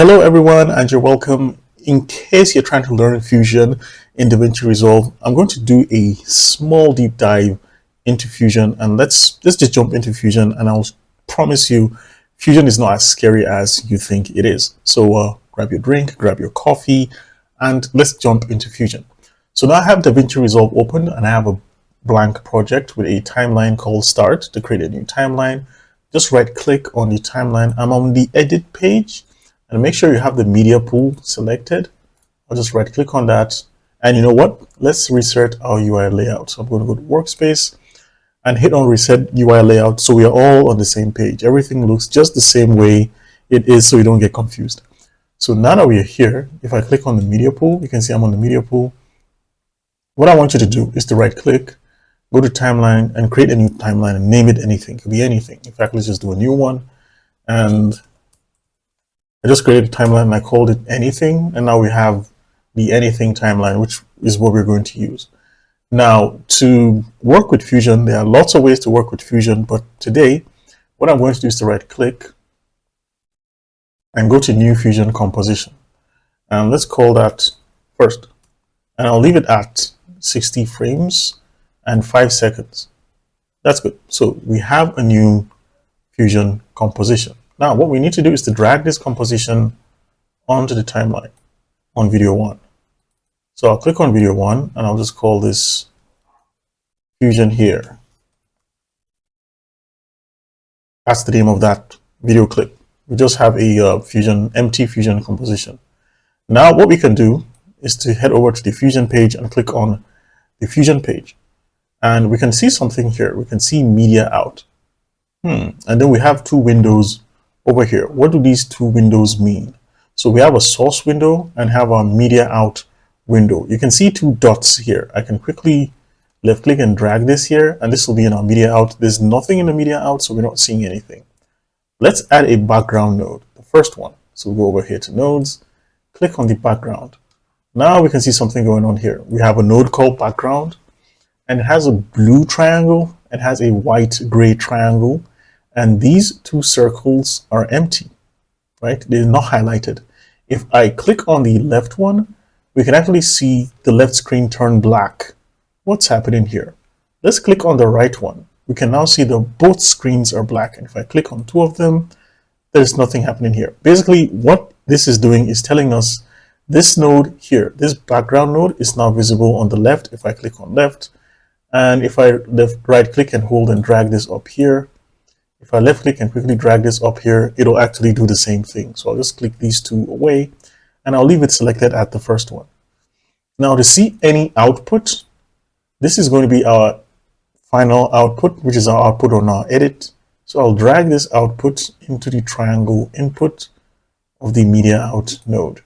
Hello everyone, and you're welcome. In case you're trying to learn Fusion in DaVinci Resolve, I'm going to do a small deep dive into Fusion, and let's just jump into Fusion, and I'll promise you Fusion is not as scary as you think it is. So grab your drink, grab your coffee, and let's jump into Fusion. So now I have DaVinci Resolve open, and I have a blank project with a timeline called Start to create a new timeline. Just right click on the timeline. I'm on the edit page. And make sure you have the media pool selected. I'll just right click on that. And you know what? Let's reset our UI layout. So I'm going to go to workspace and hit on reset UI layout. So we are all on the same page. Everything looks just the same way it is so you don't get confused. So now that we are here, if I click on the media pool, you can see I'm on the media pool. What I want you to do is to right click, go to timeline and create a new timeline and name it anything. It could be anything. In fact, let's just do a new one. And I just created a timeline and I called it anything, and now we have the anything timeline, which is what we're going to use. Now, to work with Fusion, there are lots of ways to work with Fusion, but today, what I'm going to do is to right click and go to new Fusion composition. And let's call that first. And I'll leave it at 60 frames and 5 seconds. That's good. So we have a new Fusion composition. Now, what we need to do is to drag this composition onto the timeline on video 1. So I'll click on video 1 and I'll just call this Fusion here. That's the name of that video clip. We just have a empty Fusion composition. Now, what we can do is to head over to the Fusion page and click on the Fusion page. And we can see something here. We can see media out. And then we have two windows over here. What do these two windows mean? So we have a source window and have our media out window. You can see two dots here. I can quickly left click and drag this here, and this will be in our media out. There's nothing in the media out, so we're not seeing anything. Let's add a background node, the first one. So we'll go over here to nodes, click on the background. Now we can see something going on here. We have a node called background, and it has a blue triangle and has a white gray triangle. And these two circles are empty, right? They're not highlighted. If I click on the left one, we can actually see the left screen turn black. What's happening here? Let's click on the right one. We can now see that both screens are black. And if I click on two of them, there's nothing happening here. Basically, what this is doing is telling us this node here, this background node is now visible on the left. If I click on left, and if I right click and hold and drag this up here, if I left click and quickly drag this up here, it'll actually do the same thing. So I'll just click these two away and I'll leave it selected at the first one. Now to see any output, this is going to be our final output, which is our output on our edit. So I'll drag this output into the triangle input of the media out node.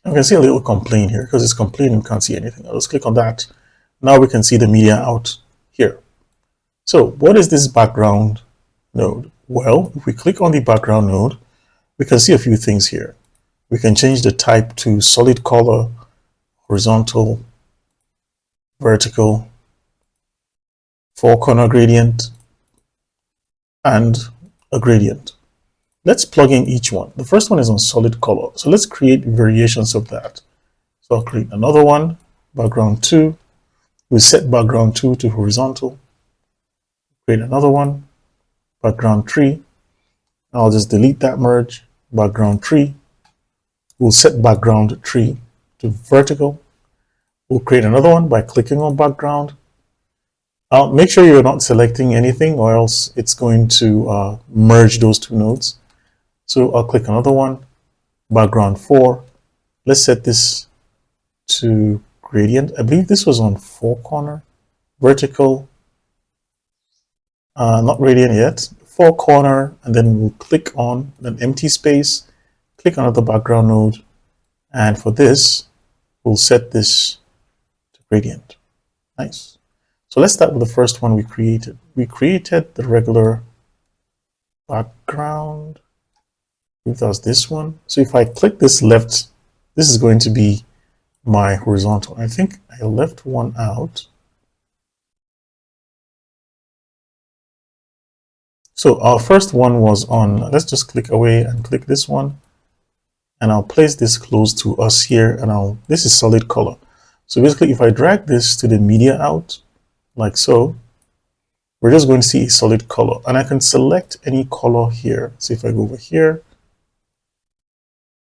I can see a little complaint here because it's complaining we can't see anything. I'll just click on that. Now we can see the media out here. So what is this background node? Well, if we click on the background node, we can see a few things here. We can change the type to solid color, horizontal, vertical, four-corner gradient, and a gradient. Let's plug in each one. The first one is on solid color. So let's create variations of that. So I'll create another one, background 2. We'll set background 2 to horizontal. Create another one, background 3. I'll just delete that merge, background 3. We'll set background 3 to vertical. We'll create another one by clicking on background. Make sure you're not selecting anything or else it's going to merge those two nodes. So I'll click another one, background 4. Let's set this to gradient. I believe this was on four corner, vertical, not gradient yet, four corner, and then we'll click on an empty space, click on the background node, and for this, we'll set this to gradient. Nice. So let's start with the first one we created. We created the regular background. I think that's this one. So if I click this left, this is going to be my horizontal. I think I left one out. So our first one was on, let's just click away and click this one. And I'll place this close to us here, and this is solid color. So basically, if I drag this to the media out, like so, we're just going to see a solid color. And I can select any color here. So if I go over here,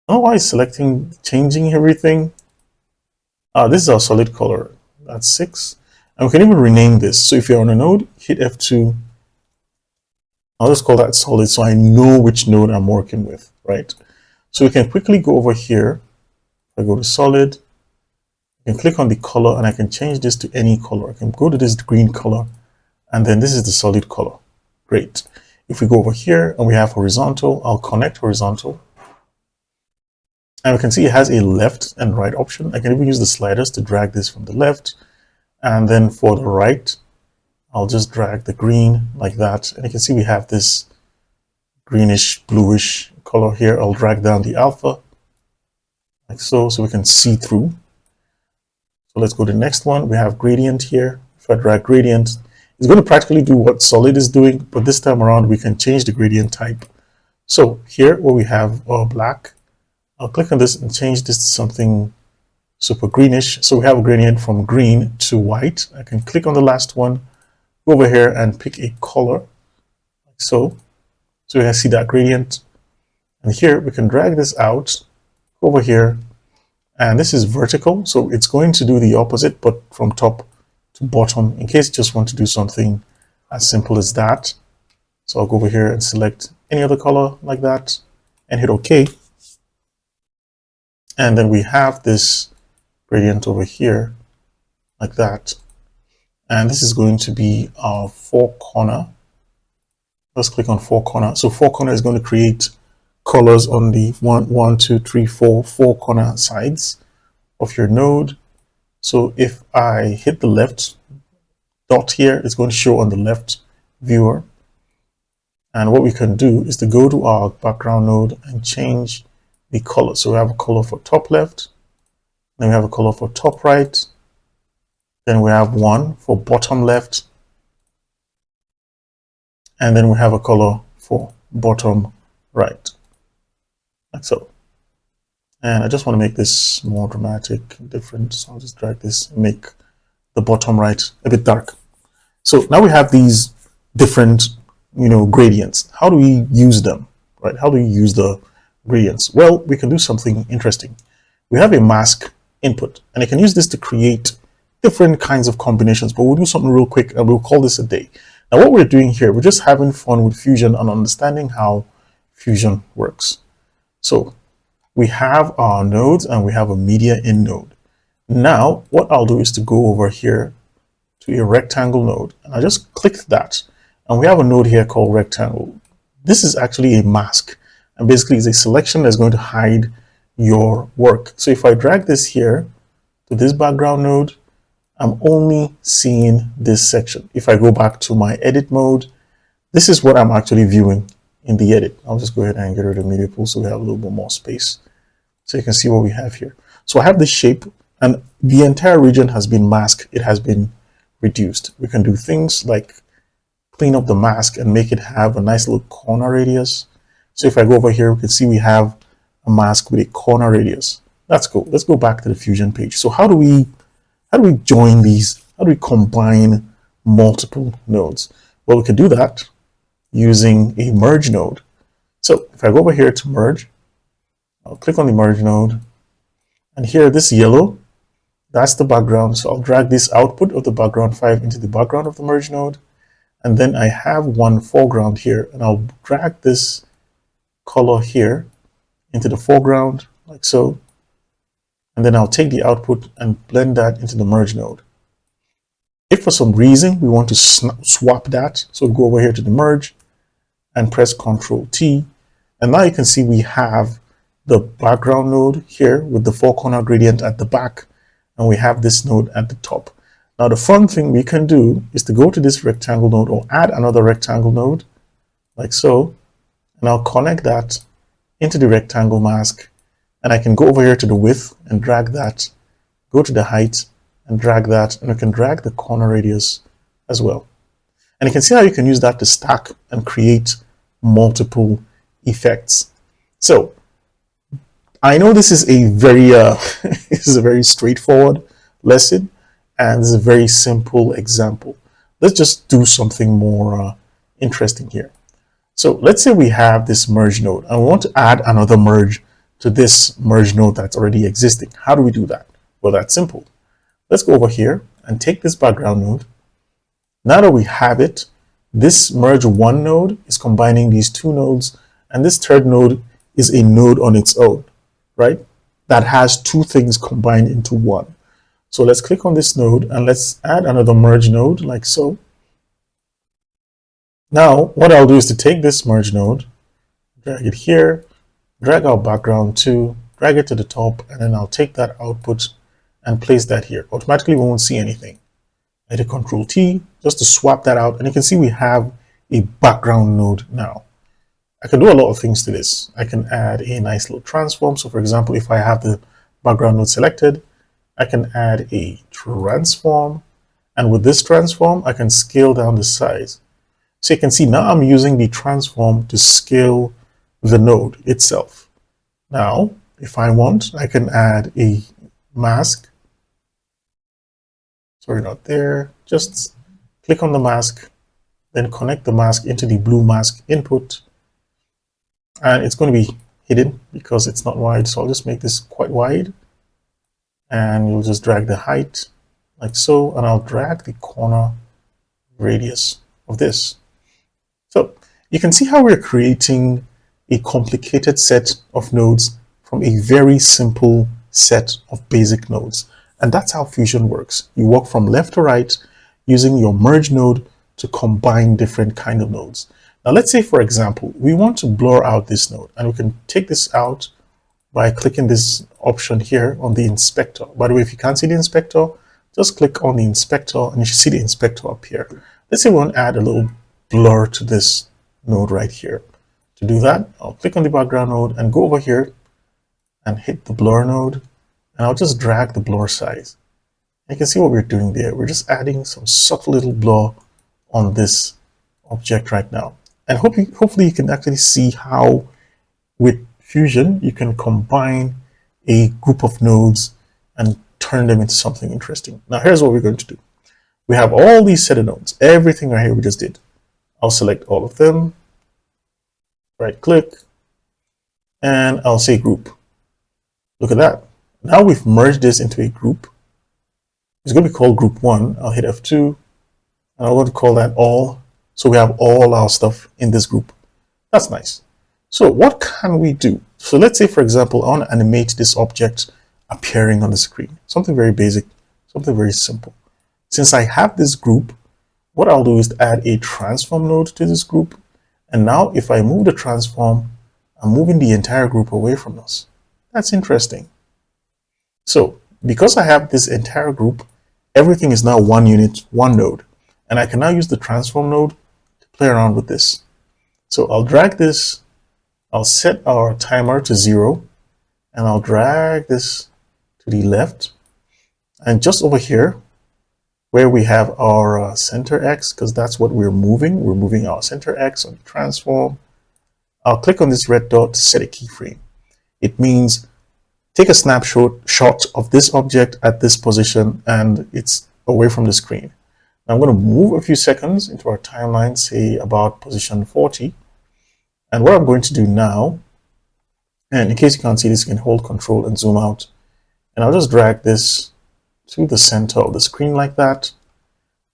I don't know why it's changing everything. This is our solid color. That's 6. And we can even rename this. So if you're on a node, hit F2. I'll just call that solid so I know which node I'm working with, right? So we can quickly go over here. If I go to solid, I can click on the color and I can change this to any color. I can go to this green color, and then this is the solid color. Great. If we go over here and we have horizontal, I'll connect horizontal. And we can see it has a left and right option. I can even use the sliders to drag this from the left. And then for the right, I'll just drag the green like that. And you can see we have this greenish, bluish color here. I'll drag down the alpha like so we can see through. So let's go to the next one. We have gradient here. If I drag gradient, it's going to practically do what solid is doing, but this time around we can change the gradient type. So here where we have black, I'll click on this and change this to something super greenish. So we have a gradient from green to white. I can click on the last one, go over here and pick a color like so we can see that gradient. And here we can drag this out, go over here, and this is vertical, so it's going to do the opposite but from top to bottom in case you just want to do something as simple as that. So I'll go over here and select any other color like that and hit OK. And then we have this gradient over here like that. And this is going to be our 4 corner. Let's click on 4 corner. So 4 corner is going to create colors on the 1, 2, 3, 4 corner sides of your node. So if I hit the left dot here, it's going to show on the left viewer. And what we can do is to go to our background node and change the color. So we have a color for top left, then we have a color for top right, then we have one for bottom left, and then we have a color for bottom right, like so. And I just want to make this more dramatic, different, so I'll just drag this and make the bottom right a bit dark. So now we have these different, gradients. How do we use them, right? How do we use the gradients? Well, we can do something interesting. We have a mask input, and I can use this to create different kinds of combinations, but we'll do something real quick and we'll call this a day. Now what we're doing here, we're just having fun with Fusion and understanding how Fusion works. So we have our nodes and we have a media in node. Now what I'll do is to go over here to a rectangle node, and I just click that, and we have a node here called rectangle. This is actually a mask, and basically it's a selection that's going to hide your work. So if I drag this here to this background node, I'm only seeing this section. If I go back to my edit mode, this is what I'm actually viewing in the edit. I'll just go ahead and get rid of media pool so we have a little bit more space, so you can see what we have here. So I have this shape, and the entire region has been masked. It has been reduced. We can do things like clean up the mask and make it have a nice little corner radius. So if I go over here, we can see we have a mask with a corner radius. That's cool. Let's go back to the Fusion page. So how do we join these? How do we combine multiple nodes? Well, we can do that using a merge node. So if I go over here to merge, I'll click on the merge node, and here this yellow, that's the background. So I'll drag this output of the background 5 into the background of the merge node, and then I have one foreground here, and I'll drag this color here into the foreground like so, and then I'll take the output and blend that into the merge node. If for some reason we want to swap that, so go over here to the merge and press Ctrl T, and now you can see we have the background node here with the 4 corner gradient at the back, and we have this node at the top. Now the fun thing we can do is to go to this rectangle node or add another rectangle node like so, and I'll connect that into the rectangle mask, and I can go over here to the width and drag that, go to the height and drag that, and I can drag the corner radius as well. And you can see how you can use that to stack and create multiple effects. So I know this is a very this is a very straightforward lesson, and this is a very simple example. Let's just do something more interesting here. So let's say we have this merge node and we want to add another merge to this merge node that's already existing. How do we do that? Well, that's simple. Let's go over here and take this background node. Now that we have it, this merge one node is combining these two nodes, and this third node is a node on its own, right? That has two things combined into one. So let's click on this node and let's add another merge node like so. Now, what I'll do is to take this merge node, drag it here, drag our background to, drag it to the top, and then I'll take that output and place that here. Automatically, we won't see anything. I hit Control T just to swap that out, and you can see we have a background node now. I can do a lot of things to this. I can add a nice little transform. So for example, if I have the background node selected, I can add a transform, and with this transform, I can scale down the size. So you can see now I'm using the transform to scale the node itself. Now, if I want, I can add a mask. Sorry, not there. Just click on the mask, then connect the mask into the blue mask input. And it's going to be hidden because it's not wide. So I'll just make this quite wide. And you'll just drag the height like so. And I'll drag the corner radius of this. So you can see how we're creating a complicated set of nodes from a very simple set of basic nodes. And that's how Fusion works. You work from left to right using your merge node to combine different kind of nodes. Now let's say, for example, we want to blur out this node, and we can take this out by clicking this option here on the inspector. By the way, if you can't see the inspector, just click on the inspector and you should see the inspector up here. Let's say we want to add a little blur to this node right here. To do that, I'll click on the background node and go over here and hit the blur node, and I'll just drag the blur size. You can see what we're doing there. We're just adding some subtle little blur on this object right now. And hopefully you can actually see how with Fusion you can combine a group of nodes and turn them into something interesting. Now here's what we're going to do. We have all these set of nodes, everything right here we just did. I'll select all of them, right click, and I'll say group. Look at that. Now we've merged this into a group. It's going to be called group 1. I'll hit F2, and I'm going to call that all. So we have all our stuff in this group. That's nice. So what can we do? So let's say, for example, I want to animate this object appearing on the screen. Something very basic, something very simple. Since I have this group, what I'll do is add a transform node to this group. And now if I move the transform, I'm moving the entire group away from us. That's interesting. So because I have this entire group, everything is now one unit, one node. And I can now use the transform node to play around with this. So I'll drag this, I'll set our timer to 0, and I'll drag this to the left. And just over here, where we have our center X, because that's what we're moving our center X on the transform, I'll click on this red dot to set a keyframe. It means take a snapshot of this object at this position, and it's away from the screen. Now I'm going to move a few seconds into our timeline, say about position 40. And what I'm going to do now, and in case you can't see this, you can hold Control and zoom out. And I'll just drag this to the center of the screen like that.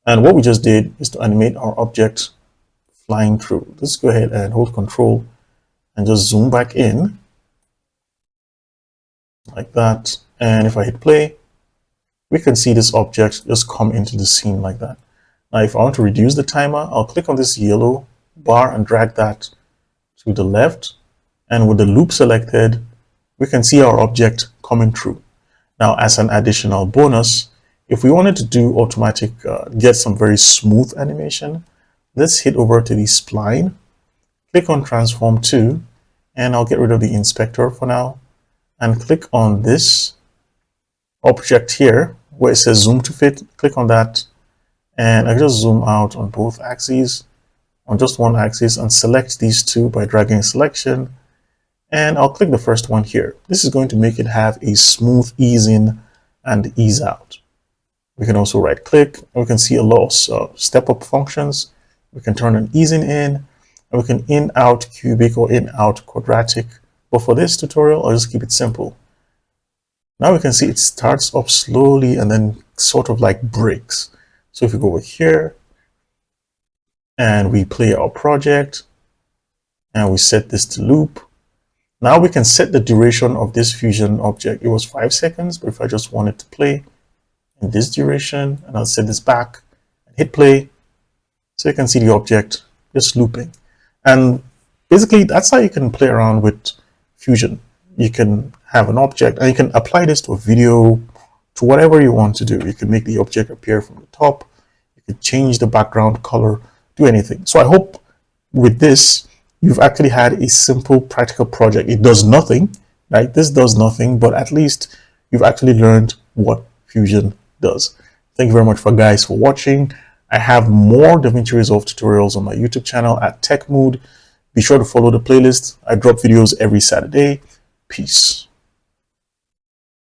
And what we just did is to animate our object flying through. Let's go ahead and hold Control and just zoom back in like that. And if I hit play, we can see this object just come into the scene like that. Now, if I want to reduce the timer, I'll click on this yellow bar and drag that to the left. And with the loop selected, we can see our object coming through. Now, as an additional bonus, if we wanted to do automatic, get some very smooth animation, let's hit over to the spline, click on Transform 2, and I'll get rid of the inspector for now, and click on this object here where it says Zoom to Fit. Click on that, And I just zoom out on both axes, on just one axis, and select these two by dragging selection. And I'll click the first one here. This is going to make it have a smooth ease in and ease out. We can also right click, and we can see a lot of step up functions. We can turn an easing in, and we can in out cubic or in out quadratic. But for this tutorial, I'll just keep it simple. Now we can see it starts up slowly and then sort of like breaks. So if we go over here and we play our project and we set this to loop, now we can set the duration of this Fusion object. It was 5 seconds, but if I just want it to play in this duration, and I'll set this back and hit play, so you can see the object just looping. And basically that's how you can play around with Fusion. You can have an object and you can apply this to a video, to whatever you want to do. You can make the object appear from the top, you can change the background color, do anything. So I hope with this you've actually had a simple practical project. It does nothing, right? This does nothing, but at least you've actually learned what Fusion does. Thank you very much guys for watching. I have more DaVinci Resolve tutorials on my YouTube channel at Tech Mood. Be sure to follow the playlist. I drop videos every Saturday. Peace.